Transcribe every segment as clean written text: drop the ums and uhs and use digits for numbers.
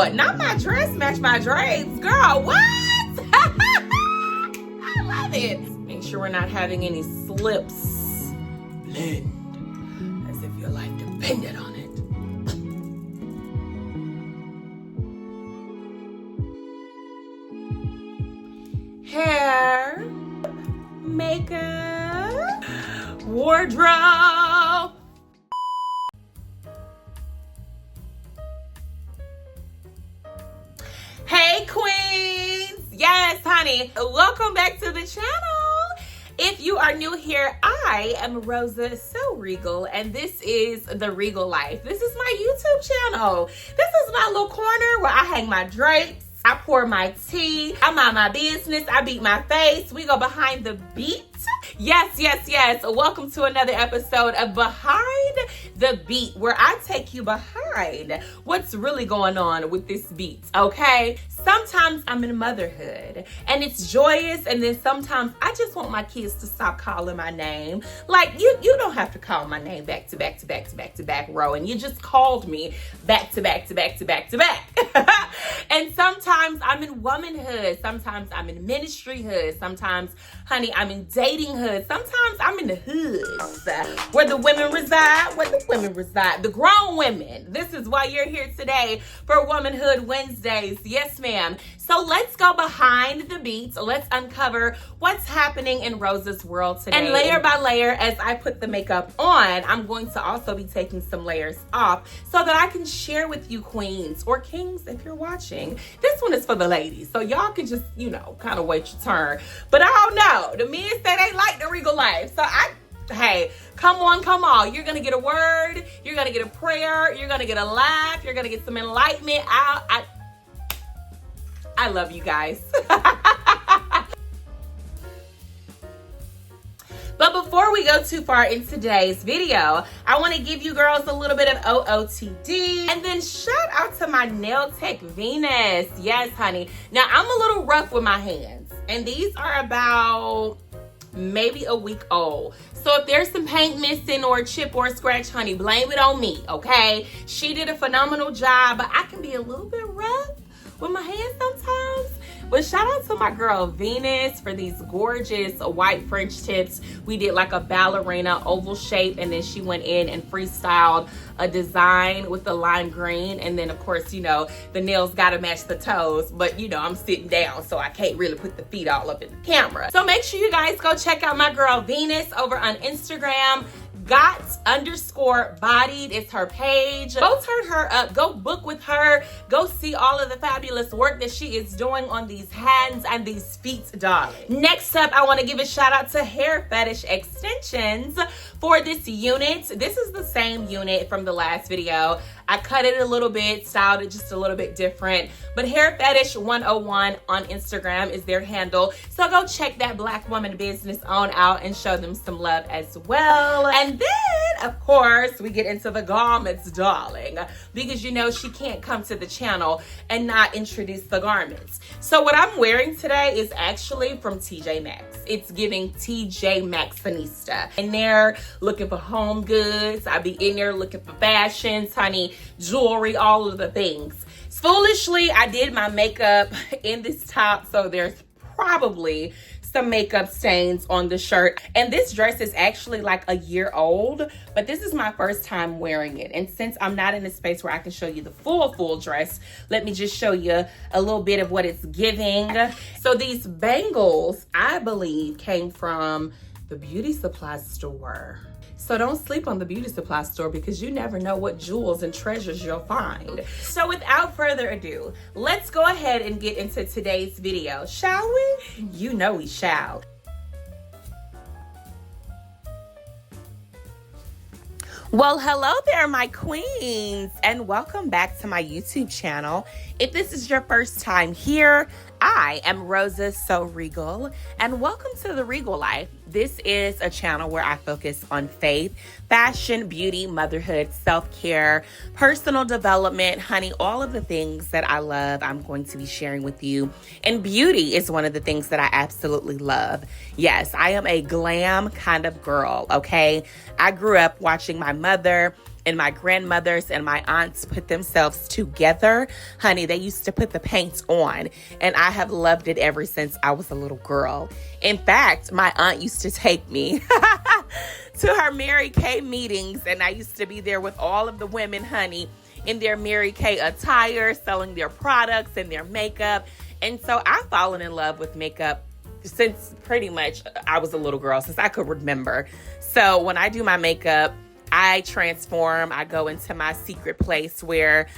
Lord, not my dress match my drapes. Girl, what? I love it. Make sure we're not having any slips. Blend as if your life depended on it. Hair, makeup, wardrobe. Hey queens, yes honey, welcome back to the channel. If you are new here, I am Rosa So Regal, and this is The Regal Life. This is my YouTube channel. This is my little corner where I hang my drapes, I pour my tea, I mind my business, I beat my face, we go behind the beat. Yes. Welcome to another episode of Behind the Beat, where I take you behind what's really going on with this beat, okay? Sometimes I'm in motherhood and it's joyous, and then sometimes I just want my kids to stop calling my name. Like, you don't have to call my name back to back, Rowan. You just called me back to back. And sometimes I'm in womanhood. Sometimes I'm in ministryhood. Sometimes, honey, I'm in datinghood. Sometimes I'm in the hoods where the women reside, the grown women. This is why you're here today for Womanhood Wednesdays. Yes, ma'am. So let's go behind the beats. Let's uncover what's happening in Rosa's world today. And layer by layer, as I put the makeup on, I'm going to also be taking some layers off so that I can share with you queens or kings if you're watching. This one is for the ladies, so y'all can just, kind of wait your turn. But I don't know. The men say they like the Regal Life. So hey, come on. You're going to get a word. You're going to get a prayer. You're going to get a laugh. You're going to get some enlightenment. I love you guys. But before we go too far in today's video, I want to give you girls a little bit of OOTD. And then shout out to my nail tech Venus. Yes, honey. Now, I'm a little rough with my hands. And these are about maybe a week old. So if there's some paint missing or a chip or a scratch, honey, blame it on me, okay? She did a phenomenal job, but I can be a little bit rough with my hands sometimes. But shout out to my girl Venus for these gorgeous white French tips. We did like a ballerina oval shape, and then she went in and freestyled a design with the lime green. And then of course, the nails gotta match the toes, but I'm sitting down, so I can't really put the feet all up in the camera. So make sure you guys go check out my girl Venus over on Instagram. got_bodied. It's her page. Go turn her up. Go book with her. Go see all of the fabulous work that she is doing on these hands and these feet, darling. Next up, I want to give a shout out to Hair Fetish Extensions for this unit. This is the same unit from the last video. I cut it a little bit, styled it just a little bit different. But Hair Fetish 101 on Instagram is their handle. So go check that Black woman business on out and show them some love as well. And then, of course, we get into the garments, darling. Because she can't come to the channel and not introduce the garments. So what I'm wearing today is actually from TJ Maxx. It's giving TJ Maxxinista. And they're looking for home goods. I be in there looking for fashions, honey, jewelry, all of the things. Foolishly, I did my makeup in this top, so there's probably some makeup stains on the shirt. And this dress is actually like a year old, but this is my first time wearing it. And since I'm not in a space where I can show you the full dress, let me just show you a little bit of what it's giving. So these bangles, I believe, came from the beauty supply store. So don't sleep on the beauty supply store, because you never know what jewels and treasures you'll find. So without further ado, let's go ahead and get into today's video, shall we? You know we shall. Well, hello there, my queens, and welcome back to my YouTube channel. If this is your first time here, I am Rosa So Regal, and welcome to The Regal Life. This is a channel where I focus on faith, fashion, beauty, motherhood, self-care, personal development, honey, all of the things that I love, I'm going to be sharing with you. And beauty is one of the things that I absolutely love. Yes, I am a glam kind of girl, okay? I grew up watching my mother and my grandmothers and my aunts put themselves together, honey, they used to put the paint on. And I have loved it ever since I was a little girl. In fact, my aunt used to take me to her Mary Kay meetings, and I used to be there with all of the women, honey, in their Mary Kay attire, selling their products and their makeup. And so I've fallen in love with makeup since pretty much I was a little girl, since I could remember. So when I do my makeup, I transform. I go into my secret place where,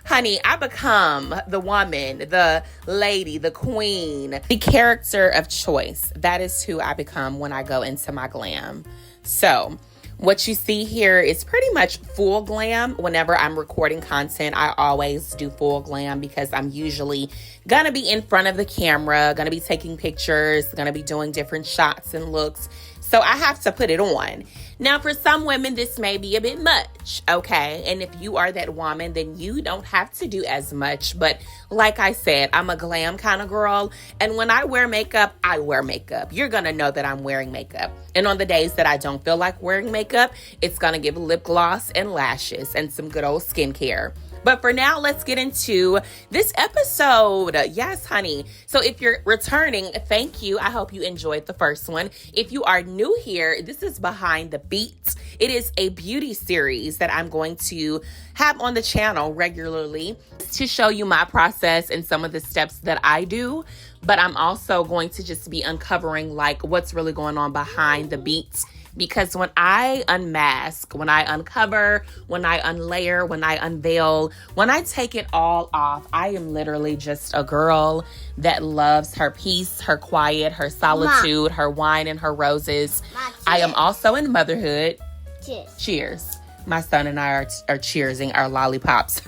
honey, I become the woman, the lady, the queen, the character of choice. That is who I become when I go into my glam. So what you see here is pretty much full glam. Whenever I'm recording content, I always do full glam because I'm usually gonna be in front of the camera, gonna be taking pictures, gonna be doing different shots and looks. So I have to put it on. Now, for some women, this may be a bit much, okay? And if you are that woman, then you don't have to do as much. But like I said, I'm a glam kind of girl. And when I wear makeup, I wear makeup. You're going to know that I'm wearing makeup. And on the days that I don't feel like wearing makeup, it's going to give lip gloss and lashes and some good old skincare. But for now, let's get into this episode. Yes, honey. So if you're returning, thank you. I hope you enjoyed the first one. If you are new here, this is Behind the Beats. It is a beauty series that I'm going to have on the channel regularly to show you my process and some of the steps that I do. But I'm also going to just be uncovering like what's really going on behind the beats. Because when I unmask, when I uncover, when I unlayer, when I unveil, when I take it all off, I am literally just a girl that loves her peace, her quiet, her solitude, her wine and her roses. I am also in motherhood. Cheers. Cheers. My son and I are cheersing our lollipops.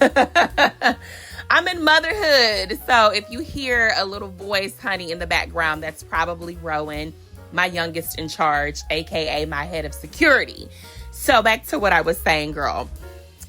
I'm in motherhood. So if you hear a little voice, honey, in the background, that's probably Rowan, my youngest in charge, aka my head of security. So back to what I was saying, girl.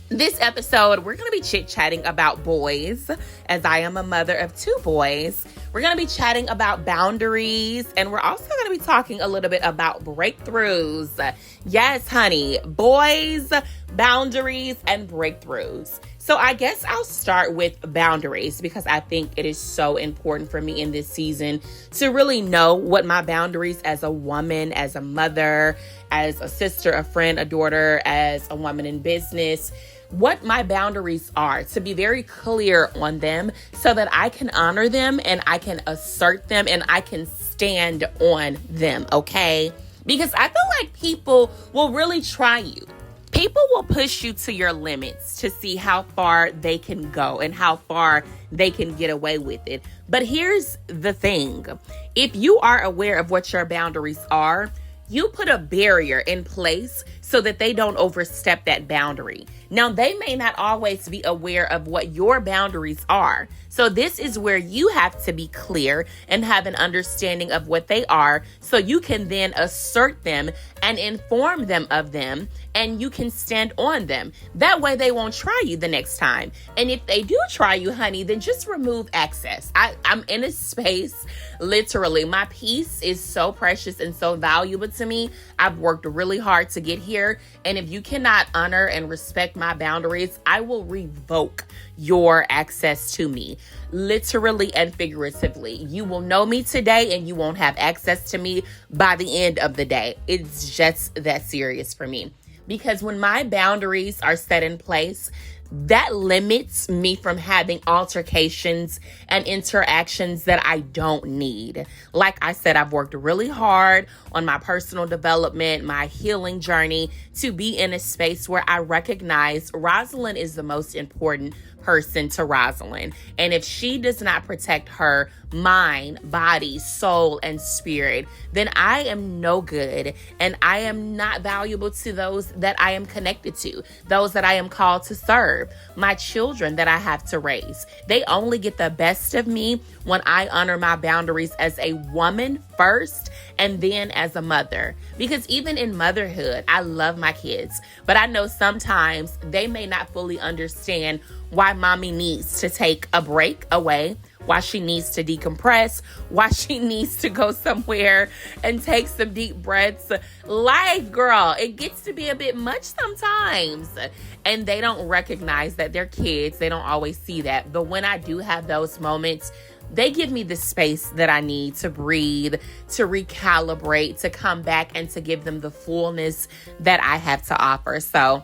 This episode, we're going to be chit-chatting about boys, as I am a mother of 2 boys. We're going to be chatting about boundaries, and we're also going to be talking a little bit about breakthroughs. Yes, honey, boys, boundaries, and breakthroughs. So I guess I'll start with boundaries because I think it is so important for me in this season to really know what my boundaries as a woman, as a mother, as a sister, a friend, a daughter, as a woman in business, what my boundaries are, to be very clear on them so that I can honor them and I can assert them and I can stand on them, okay? Because I feel like people will really try you. People will push you to your limits to see how far they can go and how far they can get away with it. But here's the thing. If you are aware of what your boundaries are, you put a barrier in place so that they don't overstep that boundary. Now, they may not always be aware of what your boundaries are. So this is where you have to be clear and have an understanding of what they are so you can then assert them and inform them of them and you can stand on them. That way they won't try you the next time. And if they do try you, honey, then just remove access. I'm in a space, literally, my peace is so precious and so valuable to me. I've worked really hard to get here. And if you cannot honor and respect my boundaries, I will revoke your access to me, literally and figuratively. You will know me today and you won't have access to me by the end of the day. It's just that serious for me. Because when my boundaries are set in place, that limits me from having altercations and interactions that I don't need. Like I said, I've worked really hard on my personal development, my healing journey, to be in a space where I recognize Rosalind is the most important person to Rosalind. And if she does not protect her mind, body, soul, and spirit, then I am no good and I am not valuable to those that I am connected to, those that I am called to serve, my children that I have to raise. They only get the best of me when I honor my boundaries as a woman first and then as a mother. Because even in motherhood, I love my kids, but I know sometimes they may not fully understand why mommy needs to take a break away, why she needs to decompress, why she needs to go somewhere and take some deep breaths. Life, girl, it gets to be a bit much sometimes. And they don't recognize that they're kids. They don't always see that. But when I do have those moments, they give me the space that I need to breathe, to recalibrate, to come back, and to give them the fullness that I have to offer. So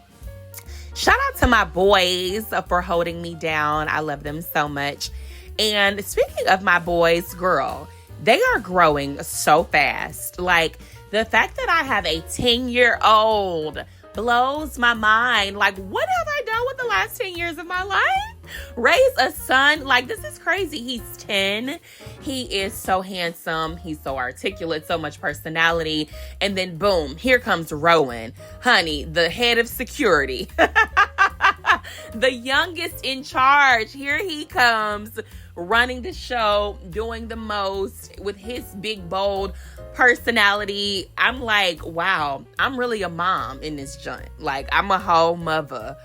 shout out to my boys for holding me down. I love them so much. And speaking of my boys, girl, they are growing so fast. Like, the fact that I have a 10-year-old blows my mind. Like, what have I done with the last 10 years of my life? Raise a son? Like, this is crazy. He's 10. He is so handsome. He's so articulate, so much personality. And then boom, here comes Rowan. Honey, the head of security. The youngest in charge. Here he comes, running the show, doing the most with his big, bold personality. I'm like, wow, I'm really a mom in this joint. Like, I'm a whole mother.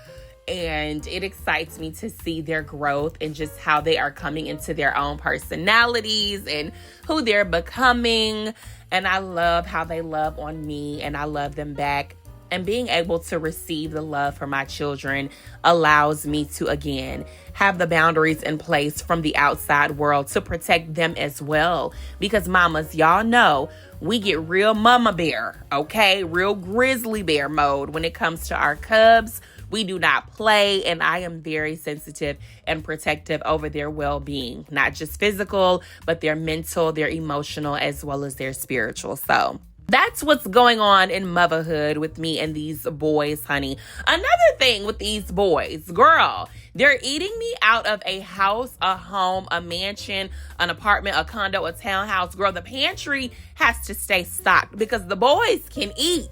And it excites me to see their growth and just how they are coming into their own personalities and who they're becoming. And I love how they love on me, and I love them back. And being able to receive the love from my children allows me to, again, have the boundaries in place from the outside world to protect them as well. Because mamas, y'all know, we get real mama bear, okay? Real grizzly bear mode when it comes to our cubs. We do not play, and I am very sensitive and protective over their well-being. Not just physical, but their mental, their emotional, as well as their spiritual. So that's what's going on in motherhood with me and these boys, honey. Another thing with these boys, girl, they're eating me out of a house, a home, a mansion, an apartment, a condo, a townhouse. Girl, the pantry has to stay stocked because the boys can eat.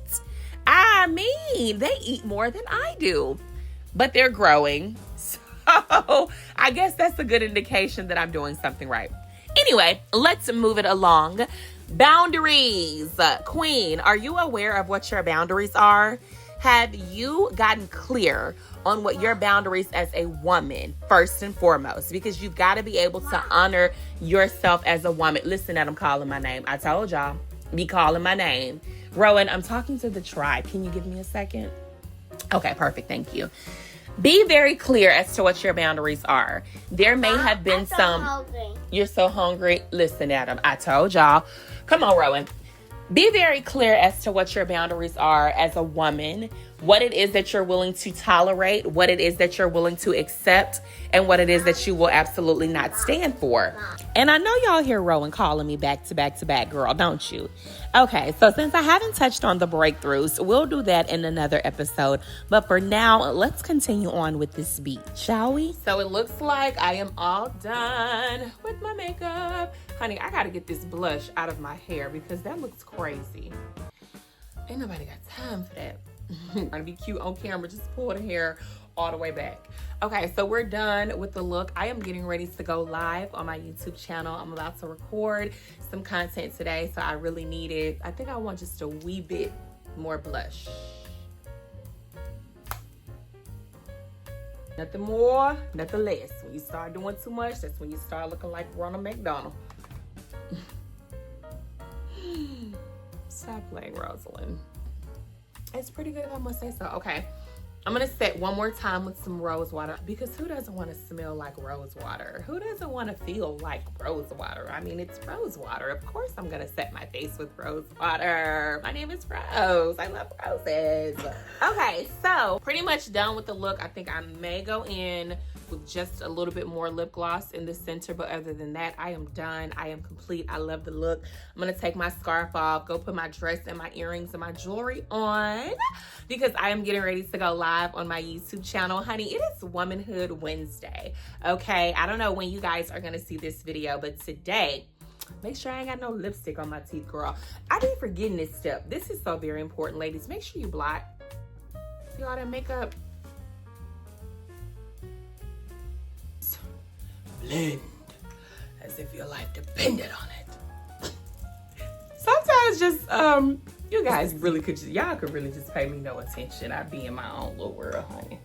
I mean, they eat more than I do, but they're growing. So I guess that's a good indication that I'm doing something right. Anyway, let's move it along. Boundaries. Queen, are you aware of what your boundaries are? Have you gotten clear on what your boundaries as a woman, first and foremost? Because you've got to be able to honor yourself as a woman. Listen, that I'm calling my name. I told y'all, be calling my name. Rowan, I'm talking to the tribe. Can you give me a second? Okay, perfect. Thank you. Be very clear as to what your boundaries are. There may have been some... Hungry. You're so hungry. Listen, Adam, I told y'all. Come on, Rowan. Be very clear as to what your boundaries are as a woman, what it is that you're willing to tolerate, what it is that you're willing to accept, and what it is that you will absolutely not stand for. And I know y'all hear Rowan calling me back to back to back, girl, don't you? Okay, so since I haven't touched on the breakthroughs, we'll do that in another episode. But for now, let's continue on with this beat, shall we? So it looks like I am all done with my makeup. Honey, I gotta get this blush out of my hair because that looks crazy. Ain't nobody got time for that. Trying to be cute on camera, just pull the hair all the way back. Okay, so we're done with the look. I am getting ready to go live on my YouTube channel. I'm about to record some content today, so I really need it. I think I want just a wee bit more blush. Nothing more, nothing less. When you start doing too much, that's when you start looking like Ronald McDonald. Stop playing, Rosalind. It's pretty good if I must say so. Okay, I'm gonna set one more time with some rose water because who doesn't want to smell like rose water? Who doesn't want to feel like rose water? I mean, it's rose water. Of course I'm gonna set my face with rose water. My name is Rose. I love roses. Okay, so pretty much done with the look. I think I may go in with just a little bit more lip gloss in the center, but other than that, I am done. I am complete. I love the look. I'm gonna take my scarf off, go put my dress and my earrings and my jewelry on because I am getting ready to go live on my YouTube channel. Honey, it is Womanhood Wednesday, okay? I don't know when you guys are gonna see this video, but today, make sure I ain't got no lipstick on my teeth, girl. I be forgetting this step. This is so very important, ladies. Make sure you blot. See all that makeup? Blend as if your life depended on it. Sometimes just you guys really could just, y'all could really just pay me no attention. I be in my own little world, honey.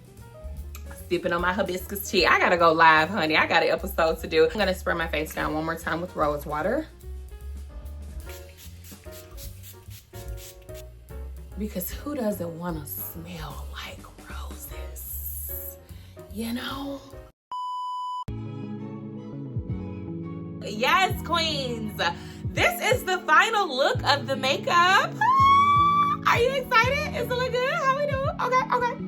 sipping on my hibiscus tea. I gotta go live, honey. I got an episode to do. I'm gonna spray my face down one more time with rose water. Because who doesn't want to smell like roses? You know? Yes, queens. This is the final look of the makeup. Are you excited? Is it look good? How we doing? Okay.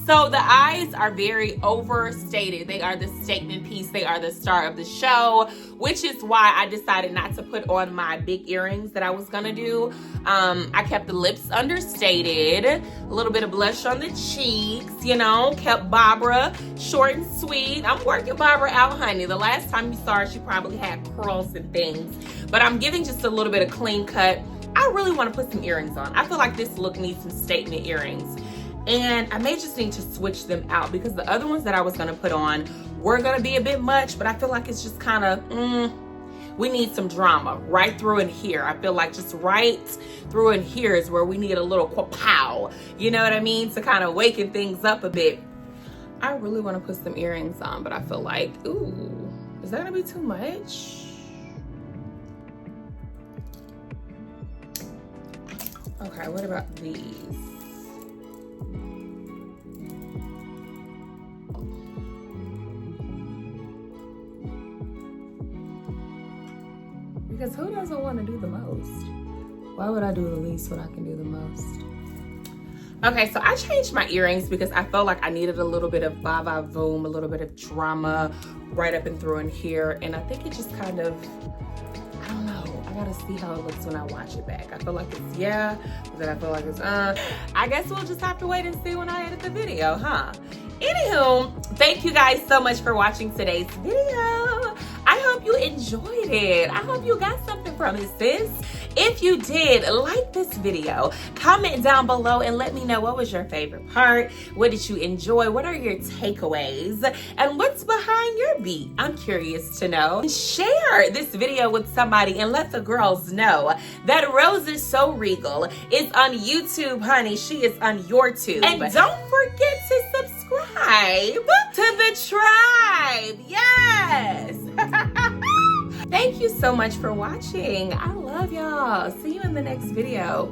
So the eyes are very overstated. They are the statement piece. They are the star of the show, which is why I decided not to put on my big earrings that I was gonna do. I kept the lips understated, a little bit of blush on the cheeks, you know, kept Barbara short and sweet. I'm working Barbara out, honey. The last time you saw her, she probably had curls and things, but I'm giving just a little bit of clean cut. I really want to put some earrings on. I feel like this look needs some statement earrings. And I may just need to switch them out because the other ones that I was gonna put on were gonna be a bit much, but I feel like it's just kind of, we need some drama right through in here. I feel like just right through in here is where we need a little pow, you know what I mean? To kind of waken things up a bit. I really want to put some earrings on, but I feel like, ooh, is that gonna be too much? Okay, what about these? Because who doesn't want to do the most? Why would I do the least when I can do the most? Okay, so I changed my earrings because I felt like I needed a little bit of va-va-voom, a little bit of drama right up and through in here. And I think it just kind of, I don't know. I gotta see how it looks when I watch it back. I feel like it's yeah, but then I feel like it's I guess we'll just have to wait and see when I edit the video, huh? Anywho, thank you guys so much for watching today's video. I hope you enjoyed it. I hope you got something from it, sis. If you did, like this video, comment down below and let me know what was your favorite part. What did you enjoy? What are your takeaways? And what's behind your beat? I'm curious to know. Share this video with somebody and let the girls know that Rose is So Regal is on YouTube, honey. She is on your tube. And don't forget to subscribe to the tribe. Yes. Thank you so much for watching. I love y'all. See you in the next video.